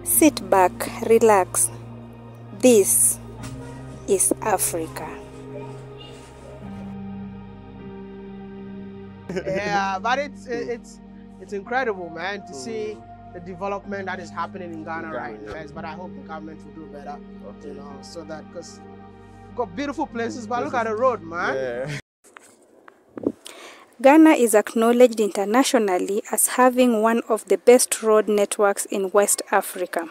Sit back, relax. This is Africa. Yeah, but it's incredible, man, to see the development that is happening in Ghana right now. But I hope the government will do better, you know, so that, because we've got beautiful places, but look at the road, man. Yeah. Ghana is acknowledged internationally as having one of the best road networks in West Africa.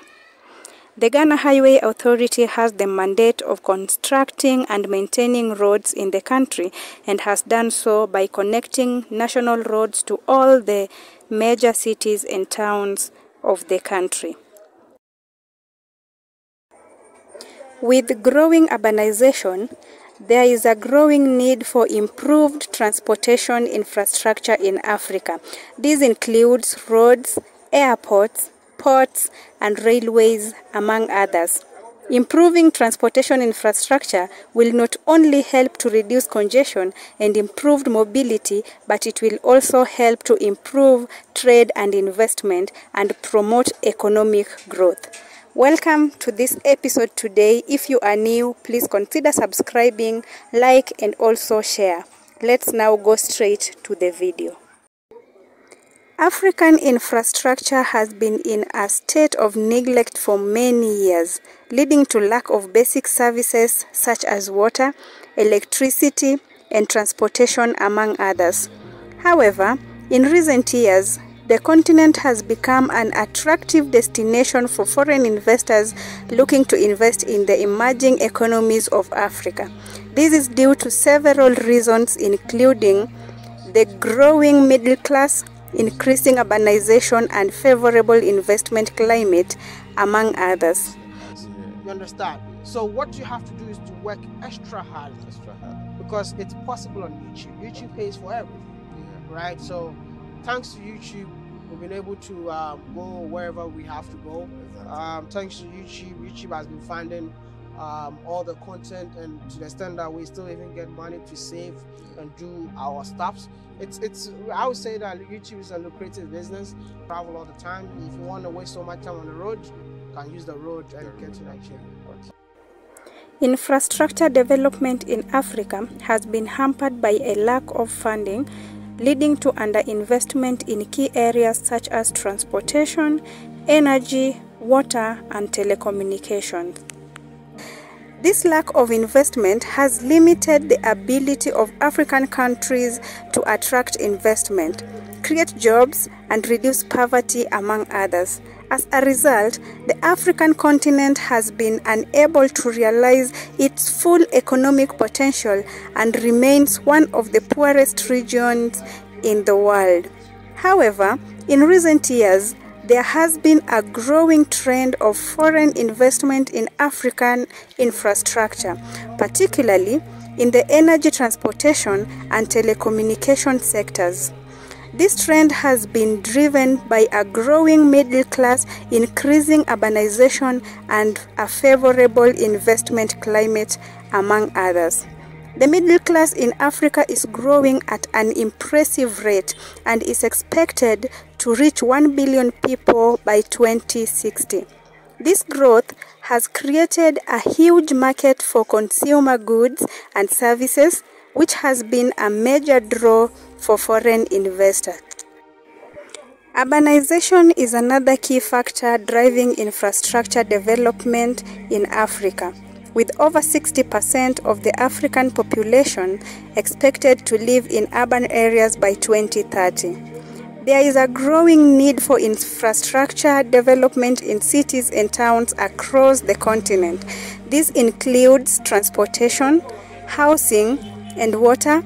The Ghana Highway Authority has the mandate of constructing and maintaining roads in the country and has done so by connecting national roads to all the major cities and towns of the country. With growing urbanization, there is a growing need for improved transportation infrastructure in Africa. This includes roads, airports, ports, and railways, among others. Improving transportation infrastructure will not only help to reduce congestion and improve mobility, but it will also help to improve trade and investment and promote economic growth. Welcome to this episode today. If you are new, please consider subscribing, like, and also share. Let's now go straight to the video. African infrastructure has been in a state of neglect for many years, leading to lack of basic services such as water, electricity, and transportation, among others. However, in recent years, the continent has become an attractive destination for foreign investors looking to invest in the emerging economies of Africa. This is due to several reasons, including the growing middle class, increasing urbanization, and favorable investment climate, among others. You understand? So what you have to do is to work extra hard. Because it's possible on YouTube. YouTube pays for everything, right? So thanks to YouTube, we've been able to go wherever we have to go. Thanks to YouTube, YouTube has been funding all the content, and to the extent that we still even get money to save and do our stuffs. I would say that YouTube is a lucrative business. Travel all the time. If you want to waste so much time on the road, you can use the road and get to Nigeria. Infrastructure development in Africa has been hampered by a lack of funding, leading to underinvestment in key areas such as transportation, energy, water, and telecommunications. This lack of investment has limited the ability of African countries to attract investment, create jobs, and reduce poverty, among others. As a result, the African continent has been unable to realize its full economic potential and remains one of the poorest regions in the world. However, in recent years, there has been a growing trend of foreign investment in African infrastructure, particularly in the energy, transportation, and telecommunication sectors. This trend has been driven by a growing middle class, increasing urbanization, and a favorable investment climate, among others. The middle class in Africa is growing at an impressive rate and is expected to reach 1 billion people by 2060. This growth has created a huge market for consumer goods and services, which has been a major draw for foreign investors. Urbanization is another key factor driving infrastructure development in Africa, with over 60% of the African population expected to live in urban areas by 2030. There is a growing need for infrastructure development in cities and towns across the continent. This includes transportation, housing, and water,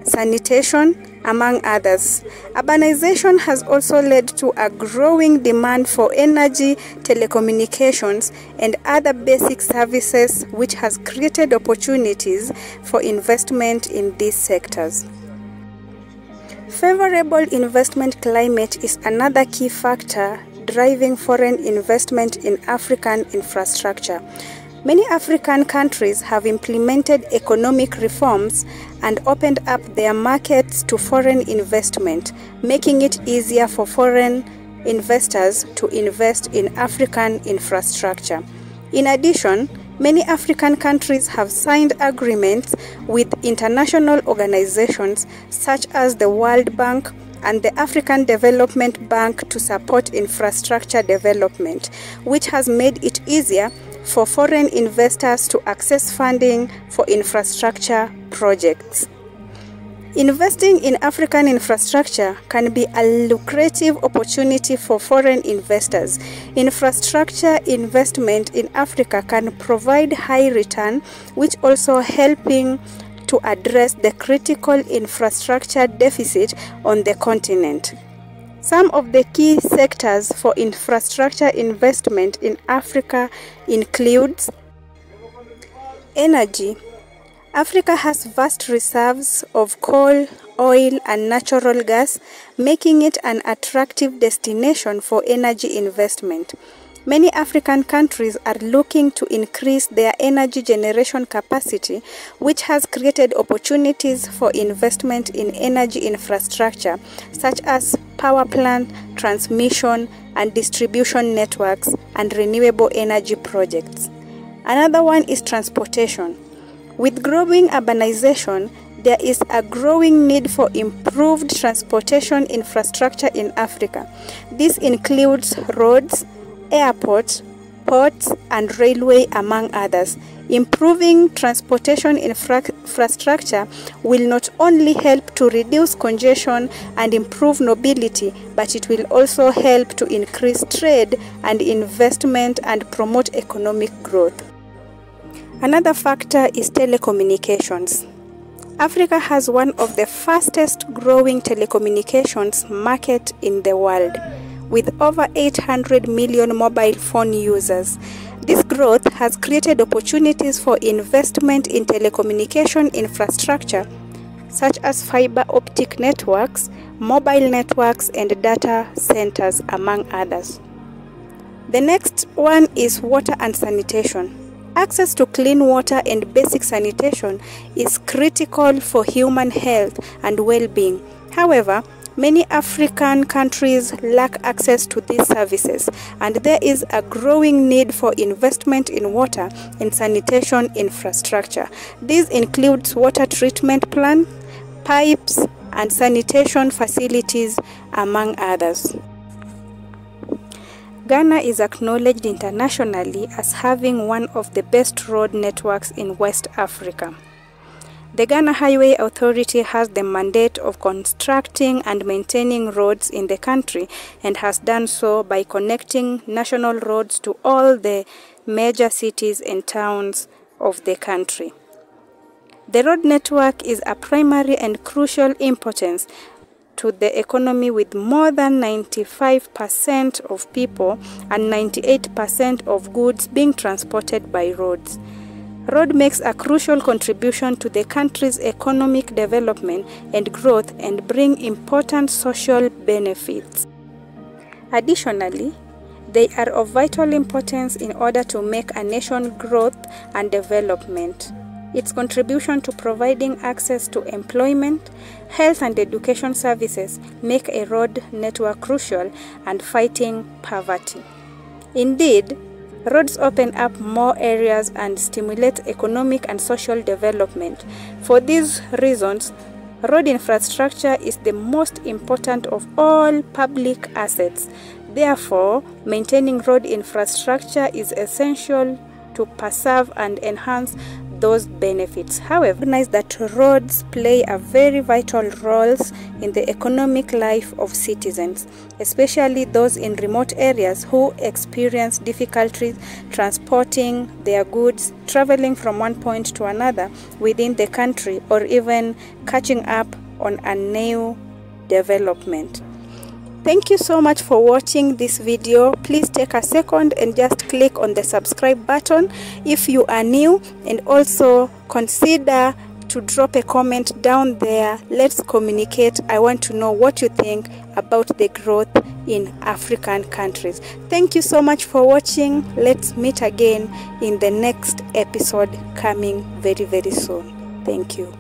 sanitation, among others. Urbanization has also led to a growing demand for energy, telecommunications, and other basic services, which has created opportunities for investment in these sectors. Favorable investment climate is another key factor driving foreign investment in African infrastructure. Many African countries have implemented economic reforms and opened up their markets to foreign investment, making it easier for foreign investors to invest in African infrastructure. In addition, many African countries have signed agreements with international organizations such as the World Bank and the African Development Bank to support infrastructure development, which has made it easier for foreign investors to access funding for infrastructure projects. Investing in African infrastructure can be a lucrative opportunity for foreign investors. Infrastructure investment in Africa can provide high return, which also helping to address the critical infrastructure deficit on the continent. Some of the key sectors for infrastructure investment in Africa includes energy. Africa has vast reserves of coal, oil, and natural gas, making it an attractive destination for energy investment. Many African countries are looking to increase their energy generation capacity, which has created opportunities for investment in energy infrastructure, such as power plant, transmission, and distribution networks, and renewable energy projects. Another one is transportation. With growing urbanization, there is a growing need for improved transportation infrastructure in Africa. This includes roads, airports, ports, and railway, among others. Improving transportation infrastructure will not only help to reduce congestion and improve mobility, but it will also help to increase trade and investment and promote economic growth. Another factor is telecommunications. Africa has one of the fastest growing telecommunications market in the world, with over 800 million mobile phone users. This growth has created opportunities for investment in telecommunication infrastructure, such as fiber optic networks, mobile networks, and data centers, among others. The next one is water and sanitation. Access to clean water and basic sanitation is critical for human health and well-being. However, many African countries lack access to these services, and there is a growing need for investment in water and sanitation infrastructure. This includes water treatment plants, pipes, and sanitation facilities, among others. Ghana is acknowledged internationally as having one of the best road networks in West Africa. The Ghana Highway Authority has the mandate of constructing and maintaining roads in the country and has done so by connecting national roads to all the major cities and towns of the country. The road network is a primary and crucial importance to the economy, with more than 95% of people and 98% of goods being transported by roads. Road makes a crucial contribution to the country's economic development and growth and bring important social benefits. Additionally, they are of vital importance in order to make a nation growth and development. Its contribution to providing access to employment, health and education services make a road network crucial and fighting poverty. Indeed, roads open up more areas and stimulate economic and social development. For these reasons, road infrastructure is the most important of all public assets. Therefore, maintaining road infrastructure is essential to preserve and enhance those benefits. However, recognize that roads play a very vital roles in the economic life of citizens, especially those in remote areas who experience difficulties transporting their goods, traveling from one point to another within the country, or even catching up on a new development. Thank you so much for watching this video. Please take a second and just click on the subscribe button if you are new, and also consider to drop a comment down there. Let's communicate. I want to know what you think about the growth in African countries. Thank you so much for watching. Let's meet again in the next episode coming very, very soon. Thank you.